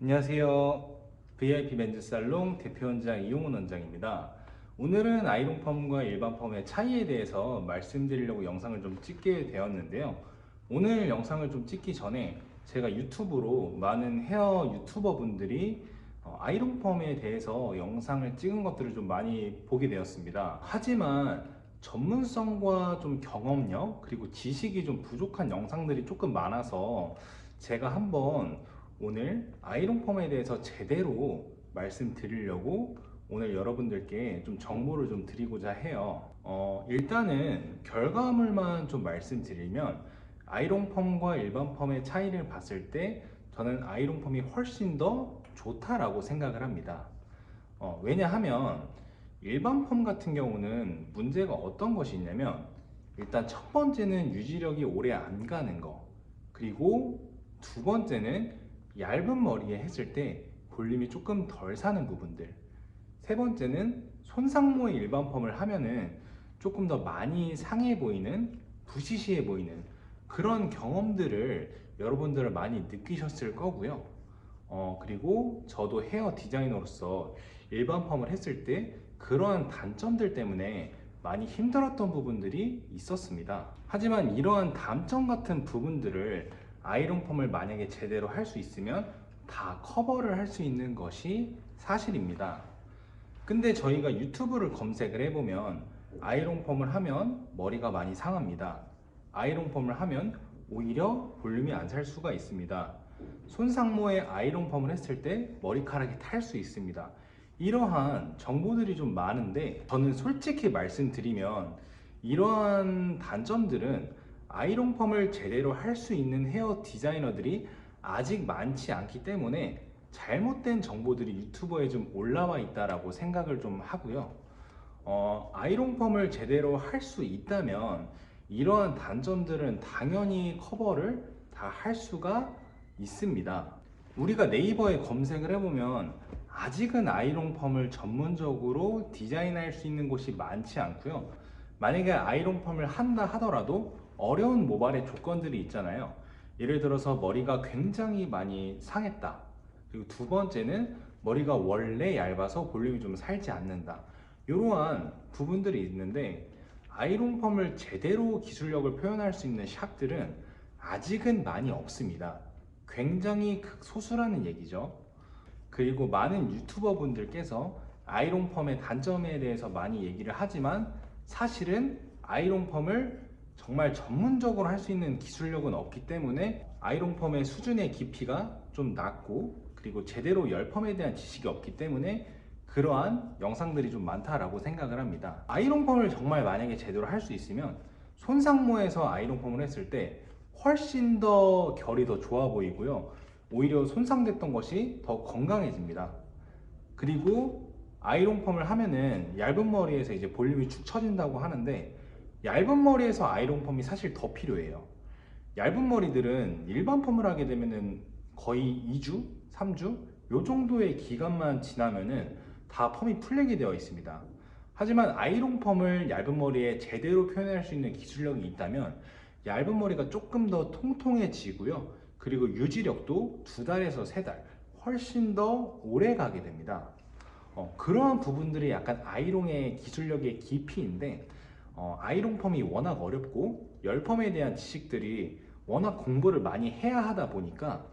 안녕하세요. VIP 맨즈 살롱 대표원장 이용훈 원장입니다. 오늘은 아이롱 펌과 일반 펌의 차이에 대해서 말씀드리려고 영상을 좀 찍게 되었는데요. 오늘 영상을 좀 찍기 전에 제가 유튜브로 많은 헤어 유튜버 분들이 아이롱 펌에 대해서 영상을 찍은 것들을 좀 많이 보게 되었습니다. 하지만 전문성과 좀 경험력 그리고 지식이 좀 부족한 영상들이 조금 많아서 제가 한번 오늘 아이롱 펌에 대해서 제대로 말씀드리려고 오늘 여러분들께 좀 정보를 좀 드리고자 해요. 일단은 결과물만 좀 말씀드리면 아이롱 펌과 일반 펌의 차이를 봤을 때 저는 아이롱 펌이 훨씬 더 좋다라고 생각을 합니다. 왜냐하면 일반 펌 같은 경우는 문제가 어떤 것이 있냐면 일단 첫 번째는 유지력이 오래 안 가는 거, 그리고 두 번째는 얇은 머리에 했을 때 볼륨이 조금 덜 사는 부분들, 세 번째는 손상모의 일반 펌을 하면은 조금 더 많이 상해 보이는, 부시시해 보이는 그런 경험들을 여러분들은 많이 느끼셨을 거고요. 그리고 저도 헤어 디자이너로서 일반 펌을 했을 때 그러한 단점들 때문에 많이 힘들었던 부분들이 있었습니다. 하지만 이러한 단점 같은 부분들을 아이롱 펌을 만약에 제대로 할 수 있으면 다 커버를 할 수 있는 것이 사실입니다. 근데 저희가 유튜브를 검색을 해보면 아이롱 펌을 하면 머리가 많이 상합니다. 아이롱 펌을 하면 오히려 볼륨이 안 살 수가 있습니다. 손상모에 아이롱 펌을 했을 때 머리카락이 탈 수 있습니다. 이러한 정보들이 좀 많은데 저는 솔직히 말씀드리면 이러한 단점들은 아이롱 펌을 제대로 할 수 있는 헤어 디자이너들이 아직 많지 않기 때문에 잘못된 정보들이 유튜버에 좀 올라와 있다라고 생각을 좀 하고요. 아이롱 펌을 제대로 할 수 있다면 이러한 단점들은 당연히 커버를 다 할 수가 있습니다. 우리가 네이버에 검색을 해보면 아직은 아이롱 펌을 전문적으로 디자인할 수 있는 곳이 많지 않고요. 만약에 아이롱 펌을 한다 하더라도 어려운 모발의 조건들이 있잖아요. 예를 들어서 머리가 굉장히 많이 상했다. 그리고 두 번째는 머리가 원래 얇아서 볼륨이 좀 살지 않는다. 이러한 부분들이 있는데 아이롱 펌을 제대로 기술력을 표현할 수 있는 샵들은 아직은 많이 없습니다. 굉장히 극소수라는 얘기죠. 그리고 많은 유튜버 분들께서 아이롱 펌의 단점에 대해서 많이 얘기를 하지만 사실은 아이롱 펌을 정말 전문적으로 할 수 있는 기술력은 없기 때문에 아이롱 펌의 수준의 깊이가 좀 낮고, 그리고 제대로 열펌에 대한 지식이 없기 때문에 그러한 영상들이 좀 많다라고 생각을 합니다. 아이롱 펌을 정말 만약에 제대로 할 수 있으면 손상모에서 아이롱 펌을 했을 때 훨씬 더 결이 더 좋아 보이고요. 오히려 손상됐던 것이 더 건강해집니다. 그리고 아이롱 펌을 하면은 얇은 머리에서 이제 볼륨이 축 처진다고 하는데 얇은 머리에서 아이롱 펌이 사실 더 필요해요. 얇은 머리들은 일반 펌을 하게 되면은 거의 2주, 3주 요 정도의 기간만 지나면은 다 펌이 풀리게 되어 있습니다. 하지만 아이롱 펌을 얇은 머리에 제대로 표현할 수 있는 기술력이 있다면 얇은 머리가 조금 더 통통해지고요. 그리고 유지력도 2달에서 3달 훨씬 더 오래 가게 됩니다. 그러한 부분들이 약간 아이롱의 기술력의 깊이인데 아이롱 펌이 워낙 어렵고 열펌에 대한 지식들이 워낙 공부를 많이 해야 하다 보니까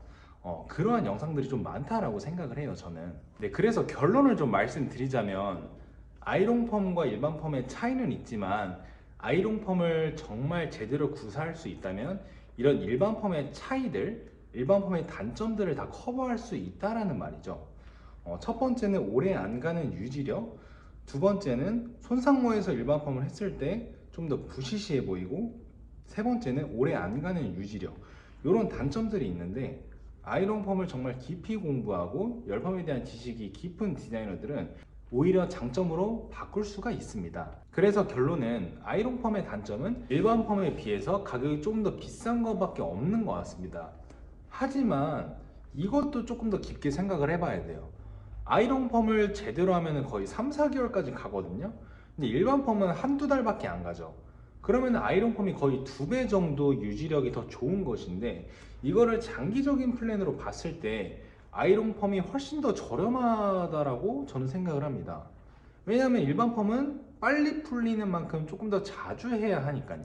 그러한 영상들이 좀 많다라고 생각을 해요, 저는. 네, 그래서 결론을 좀 말씀드리자면 아이롱 펌과 일반 펌의 차이는 있지만 아이롱 펌을 정말 제대로 구사할 수 있다면 이런 일반 펌의 차이들, 일반 펌의 단점들을 다 커버할 수 있다라는 말이죠. 첫 번째는 오래 안 가는 유지력, 두 번째는 손상모에서 일반 펌을 했을 때 좀 더 부시시해 보이고, 세 번째는 오래 안 가는 유지력. 이런 단점들이 있는데 아이롱 펌을 정말 깊이 공부하고 열펌에 대한 지식이 깊은 디자이너들은 오히려 장점으로 바꿀 수가 있습니다. 그래서 결론은 아이롱 펌의 단점은 일반 펌에 비해서 가격이 조금 더 비싼 것밖에 없는 것 같습니다. 하지만 이것도 조금 더 깊게 생각을 해봐야 돼요. 아이롱 펌을 제대로 하면 거의 3, 4개월까지 가거든요. 근데 일반 펌은 한두 달밖에 안 가죠. 그러면 아이롱 펌이 거의 2배 정도 유지력이 더 좋은 것인데 이거를 장기적인 플랜으로 봤을 때 아이롱 펌이 훨씬 더 저렴하다라고 저는 생각을 합니다. 왜냐하면 일반 펌은 빨리 풀리는 만큼 조금 더 자주 해야 하니까요.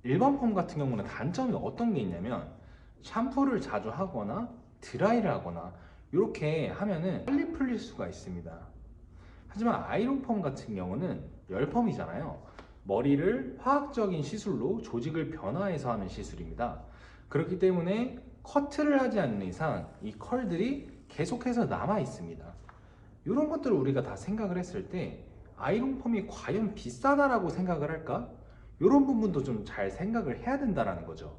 일반 펌 같은 경우는 단점이 어떤 게 있냐면 샴푸를 자주 하거나 드라이를 하거나 이렇게 하면은 빨리 풀릴 수가 있습니다. 하지만 아이롱 펌 같은 경우는 열펌이잖아요. 머리를 화학적인 시술로 조직을 변화해서 하는 시술입니다. 그렇기 때문에 커트를 하지 않는 이상 이 컬들이 계속해서 남아 있습니다. 이런 것들을 우리가 다 생각을 했을 때 아이롱 펌이 과연 비싸다라고 생각을 할까? 이런 부분도 좀 잘 생각을 해야 된다는 거죠.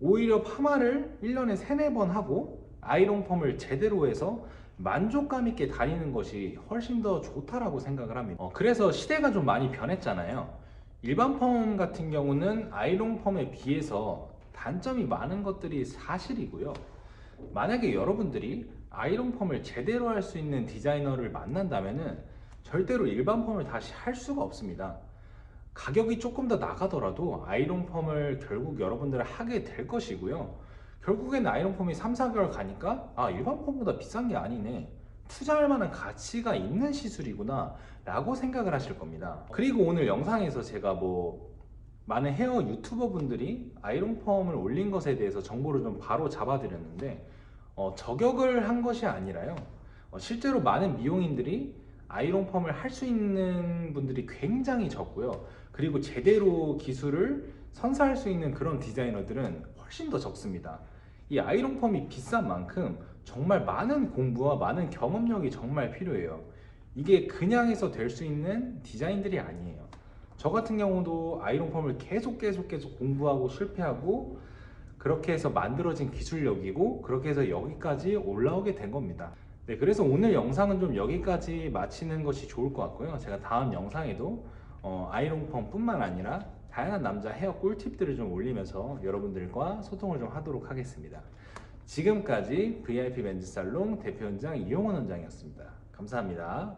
오히려 파마를 1년에 3, 4번 하고 아이롱 펌을 제대로 해서 만족감 있게 다니는 것이 훨씬 더 좋다라고 생각을 합니다. 그래서 시대가 좀 많이 변했잖아요. 일반 펌 같은 경우는 아이롱 펌에 비해서 단점이 많은 것들이 사실이고요. 만약에 여러분들이 아이롱 펌을 제대로 할 수 있는 디자이너를 만난다면은 절대로 일반 펌을 다시 할 수가 없습니다. 가격이 조금 더 나가더라도 아이롱 펌을 결국 여러분들 하게 될 것이고요. 결국엔 아이롱 펌이 3, 4개월 가니까 일반 펌보다 비싼 게 아니네, 투자할 만한 가치가 있는 시술이구나 라고 생각을 하실 겁니다. 그리고 오늘 영상에서 제가 많은 헤어 유튜버 분들이 아이롱 펌을 올린 것에 대해서 정보를 좀 바로 잡아 드렸는데 저격을 한 것이 아니라요, 실제로 많은 미용인들이 아이롱 펌을 할 수 있는 분들이 굉장히 적고요. 그리고 제대로 기술을 선사할 수 있는 그런 디자이너들은 훨씬 더 적습니다. 이 아이롱 펌이 비싼 만큼 정말 많은 공부와 많은 경험력이 정말 필요해요. 이게 그냥 해서 될 수 있는 디자인들이 아니에요. 저 같은 경우도 아이롱 펌을 계속 공부하고 실패하고 그렇게 해서 만들어진 기술력이고 그렇게 해서 여기까지 올라오게 된 겁니다. 네, 그래서 오늘 영상은 좀 여기까지 마치는 것이 좋을 것 같고요. 제가 다음 영상에도 아이롱 펌 뿐만 아니라 다양한 남자 헤어 꿀팁들을 좀 올리면서 여러분들과 소통을 좀 하도록 하겠습니다. 지금까지 VIP 맨즈 살롱 대표원장 이용원 원장이었습니다. 감사합니다.